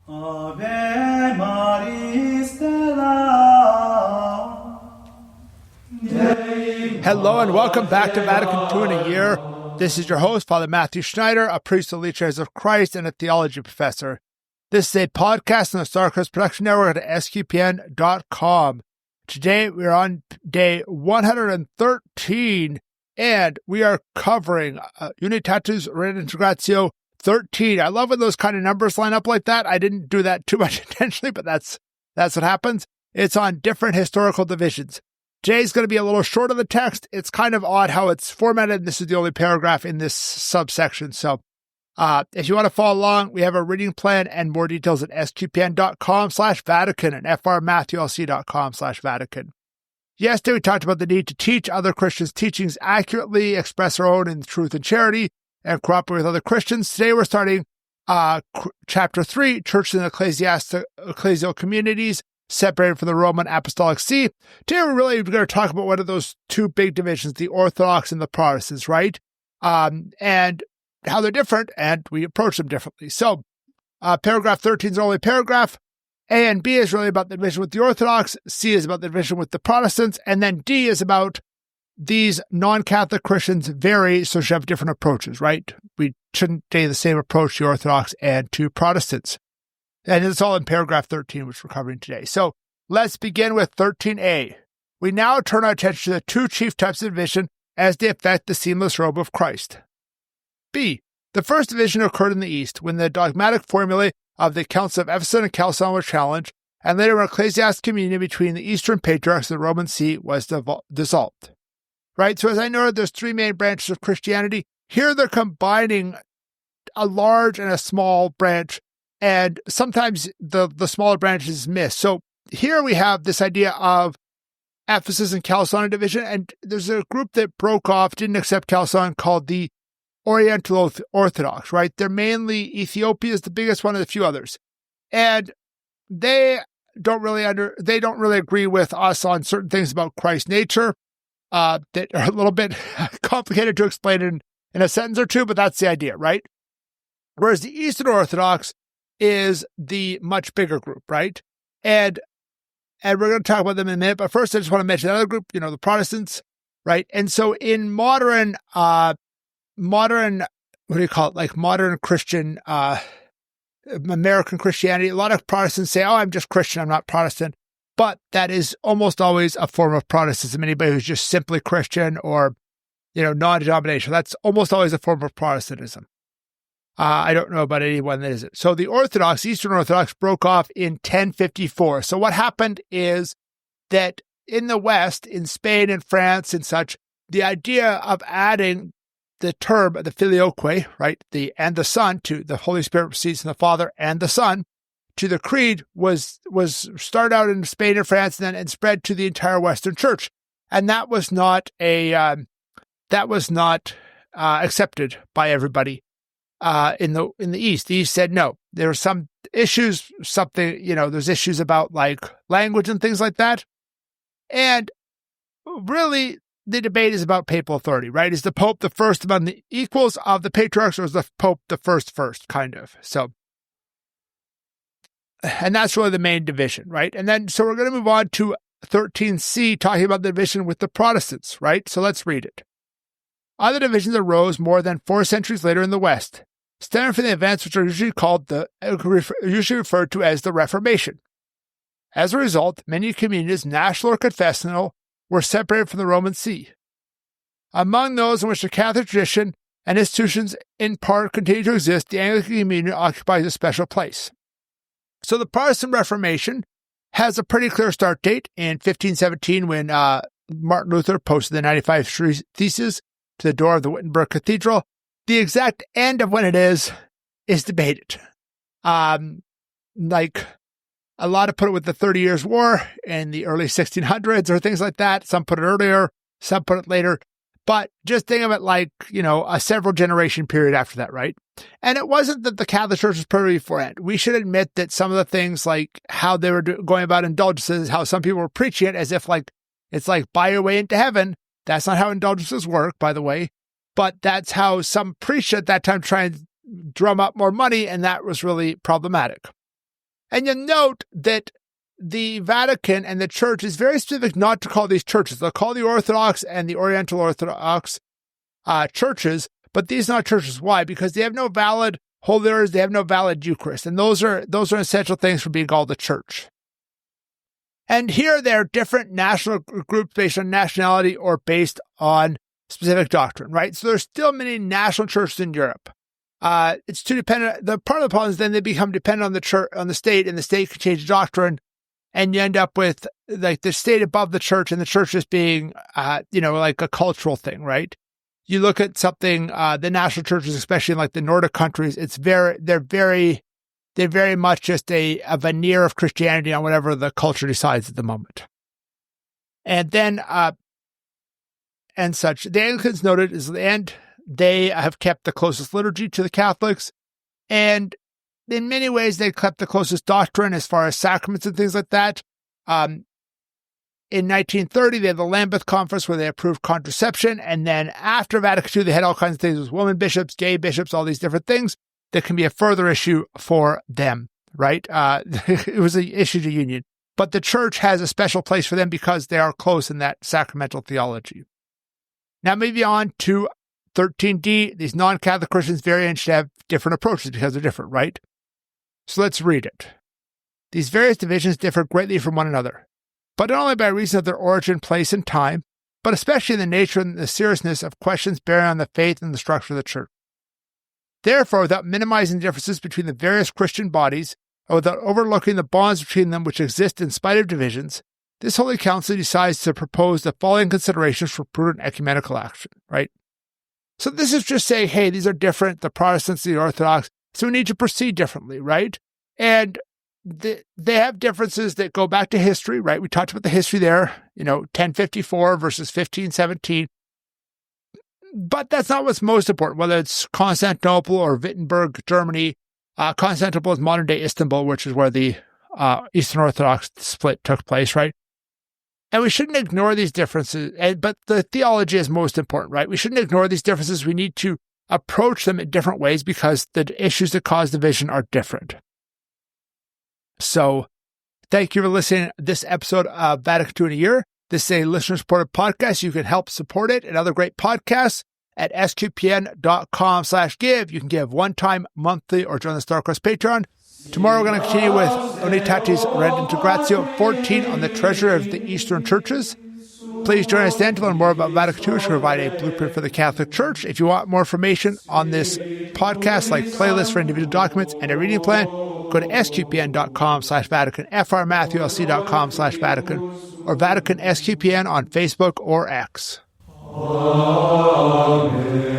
Ave Maris Stella. Hello and welcome back to Vatican II in a Year. This is your host, Father Matthew Schneider, a priest of the Church of Christ and a theology professor. This is a podcast on the Starcross Production Network at sqpn.com. Today we are on day 113 and we are covering Unitatis Redintegratio 13. I love when those kind of numbers line up like that. I didn't do that too much intentionally, but that's what happens. It's on different historical divisions. Today's going to be a little short of the text. It's kind of odd how it's formatted. This is the only paragraph in this subsection. So if you want to follow along, we have a reading plan and more details at sqpn.com/Vatican and frmatthewlc.com/Vatican. Yesterday, we talked about the need to teach other Christians' teachings accurately, express our own in truth and charity, and cooperate with other Christians. Today, we're starting chapter 3, Church and Ecclesial Communities, separated from the Roman Apostolic See. Today, we're really going to talk about one of those two big divisions, the Orthodox and the Protestants, right? And how they're different, and we approach them differently. So, paragraph 13 is only paragraph. A and B is really about the division with the Orthodox. C is about the division with the Protestants. And then D is about these non-Catholic Christians vary, so should have different approaches, right? We shouldn't take the same approach to Orthodox and to Protestants. And it's all in paragraph 13, which we're covering today. So let's begin with 13a. We now turn our attention to the two chief types of division as they affect the seamless robe of Christ. B. The first division occurred in the East when the dogmatic formulae of the Council of Ephesus and Chalcedon were challenged, and later when ecclesiastic communion between the Eastern Patriarchs and the Roman See was dissolved. Right? So as I noted, there's three main branches of Christianity. Here they're combining a large and a small branch, and sometimes the smaller branch is missed. So here we have this idea of Ephesus and Chalcedon division, and there's a group that broke off, didn't accept Chalcedon, called the Oriental Orthodox, right? They're mainly Ethiopia is the biggest one and a few others. And they don't really agree with us on certain things about Christ's nature that are a little bit complicated to explain in a sentence or two, but that's the idea, right? Whereas the Eastern Orthodox is the much bigger group, right? And we're going to talk about them in a minute, but first I just want to mention another group, the Protestants, right? And so in modern, modern Christian, American Christianity, a lot of Protestants say, I'm just Christian, I'm not Protestant. But that is almost always a form of Protestantism. Anybody who's just simply Christian or, non-denominational, that's almost always a form of Protestantism. I don't know about anyone that isn't. So the Orthodox, Eastern Orthodox, broke off in 1054. So what happened is that in the West, in Spain and France and such, the idea of adding the term, the filioque, right, and the Son, to the Holy Spirit proceeds from the Father and the Son, to the Creed was started out in Spain and France and spread to the entire Western Church. And that was not accepted by everybody in the East. The East said no. There were some issues, there's issues about like language and things like that. And really, the debate is about papal authority, right? Is the Pope the first among the equals of the patriarchs, or is the Pope the first, kind of? So, and that's really the main division, right? And then, so we're going to move on to 13c, talking about the division with the Protestants, right? So let's read it. Other divisions arose more than 4 centuries later in the West, stemming from the events which are usually referred to as the Reformation. As a result, many communities, national or confessional, were separated from the Roman See. Among those in which the Catholic tradition and institutions in part continue to exist, the Anglican Communion occupies a special place. So the Protestant Reformation has a pretty clear start date in 1517 when Martin Luther posted the 95 Theses to the door of the Wittenberg Cathedral. The exact end of when it is debated. A lot of put it with the 30 Years' War in the early 1600s or things like that. Some put it earlier, some put it later. But just think of it like, a several generation period after that, right? And it wasn't that the Catholic Church was perfect beforehand. We should admit that some of the things like how they were going about indulgences, how some people were preaching it as if it's like buy your way into heaven. That's not how indulgences work, by the way. But that's how some preached at that time trying to drum up more money, and that was really problematic. And you'll note that the Vatican and the Church is very specific not to call these churches. They'll call the Orthodox and the Oriental Orthodox churches, but these are not churches. Why? Because they have no valid holy orders, they have no valid Eucharist, and those are essential things for being called the Church. And here there are different national groups based on nationality or based on specific doctrine, right? So there's still many national churches in Europe. It's too dependent. The part of the problem is then they become dependent on the church, on the state, and the state can change the doctrine, and you end up with like the state above the church, and the church just being, like a cultural thing, right? You look at something, the national churches, especially in like the Nordic countries, they're very much just a veneer of Christianity on whatever the culture decides at the moment. And then, and such. The Anglicans noted is the end. They have kept the closest liturgy to the Catholics, and in many ways they kept the closest doctrine as far as sacraments and things like that. In 1930, they had the Lambeth Conference where they approved contraception, and then after Vatican II, they had all kinds of things with women bishops, gay bishops, all these different things that can be a further issue for them, right? It was an issue to union. But the Church has a special place for them because they are close in that sacramental theology. Now, moving on to 13D, these non-Catholic Christians very interested to have different approaches because they're different, right? So let's read it. These various divisions differ greatly from one another, but not only by reason of their origin, place, and time, but especially in the nature and the seriousness of questions bearing on the faith and the structure of the Church. Therefore, without minimizing the differences between the various Christian bodies, or without overlooking the bonds between them which exist in spite of divisions, this Holy Council decides to propose the following considerations for prudent ecumenical action, right? So this is just saying, hey, these are different, the Protestants, the Orthodox, so we need to proceed differently, right? And they have differences that go back to history, right? We talked about the history there, 1054 versus 1517. But that's not what's most important, whether it's Constantinople or Wittenberg, Germany. Constantinople is modern-day Istanbul, which is where the Eastern Orthodox split took place, right? And we shouldn't ignore these differences, but the theology is most important, right? We shouldn't ignore these differences. We need to approach them in different ways because the issues that cause division are different. So, thank you for listening to this episode of Vatican II in a Year. This is a listener-supported podcast. You can help support it and other great podcasts at sqpn.com/give. You can give one time, monthly, or join the StarCross Patreon. Tomorrow we're going to continue with Unitatis Redintegratio 14 on the treasure of the Eastern Churches. Please join us then to learn more about Vatican II, which will provide a blueprint for the Catholic Church. If you want more information on this podcast, like playlists for individual documents and a reading plan, go to sqpn.com/Vatican, frmatthewlc.com/Vatican, or Vatican SQPN on Facebook or X. Amen.